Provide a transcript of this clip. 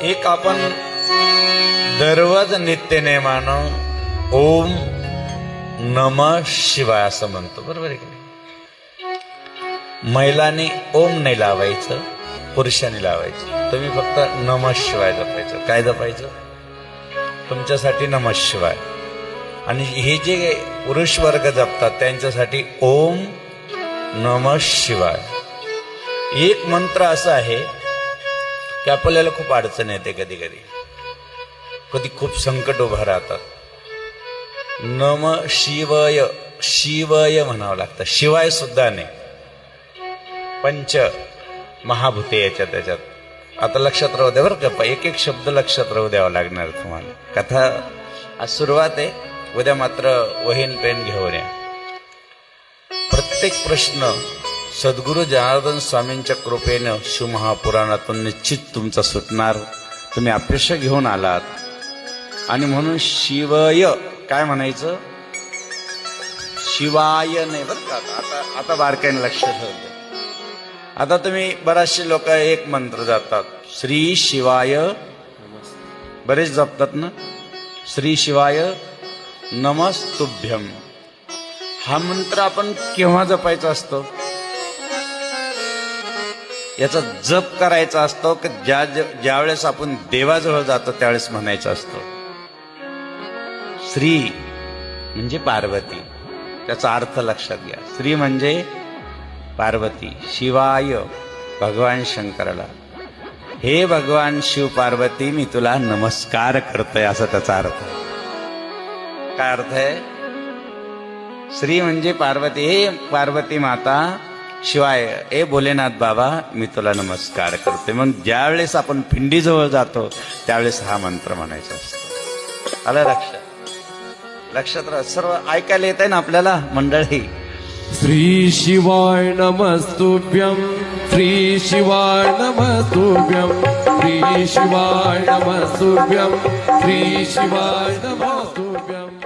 एक आपण दररोज नित्यनेमानं ओम नमः शिवाय असं म्हणतो, बरोबर आहे की नाही? महिलांनी ओम नाही लावायचं, पुरुषांनी लावायचं. तुम्ही फक्त नमः शिवाय जपायचं. काय जपायचं? तुमच्यासाठी नमः शिवाय. आणि हे जे पुरुष वर्ग जपतात त्यांच्यासाठी ओम नमः शिवाय. एक मंत्र असा आहे की आपल्याला खूप अडचण येते, कधी कधी कधी खूप संकट उभं राहतात. नम शिवय, शिवय म्हणावं लागतं, शिवाय सुद्धा नाही. पंच महाभूते याच्यात त्याच्यात. आता लक्षात राहू द्या बरं का, एक एक शब्द लक्षात राहू द्यावा लागणार तुम्हाला. कथा आज सुरुवात आहे, उद्या मात्र वहीन पेन घेऊन या. प्रत्येक प्रश्न सद्गुरू जनार्दन स्वामींच्या कृपेनं शिवमहापुराणातून निश्चित तुमचा सुटणार. तुम्ही अपेक्षा घेऊन आलात आणि म्हणून शिवय काय म्हणायचं? शिवाय नाही बरं का. आता बारकाईने लक्ष ठेवलं. आता तुम्ही बरेचसे लोक एक मंत्र जातात, श्री शिवाय, बरेच जपतात ना, श्री शिवाय नमस्तुभ्यम. हा मंत्र आपण केव्हा जपायचा असतो? याचा जप करायचा असतो की ज्यावेळेस आपण देवाजवळ जातो त्यावेळेस म्हणायचा असतो. श्री म्हणजे पार्वती, त्याचा अर्थ लक्षात घ्या. श्री म्हणजे पार्वती, शिवाय भगवान शंकराला. हे भगवान शिव पार्वती, मी तुला नमस्कार करतोय, असा त्याचा अर्थ. काय अर्थ आहे? श्री म्हणजे पार्वती, हे पार्वती माता, शिवाय ए भोलेनाथ बाबा, मी तुला नमस्कार करते. मग ज्यावेळेस आपण पिंडीजवळ जातो त्यावेळेस हा मंत्र म्हणायचा असतो. आलं लक्षात राहा. सर्व ऐकायला येत आहे ना आपल्याला मंडळी? श्री शिवाय नमस्तुभ्यं, श्री शिवाय नमस्तुभ्यं, श्री शिवाय नमस्तुभ्यं, श्री शिवाय नमस्तुभ्यं.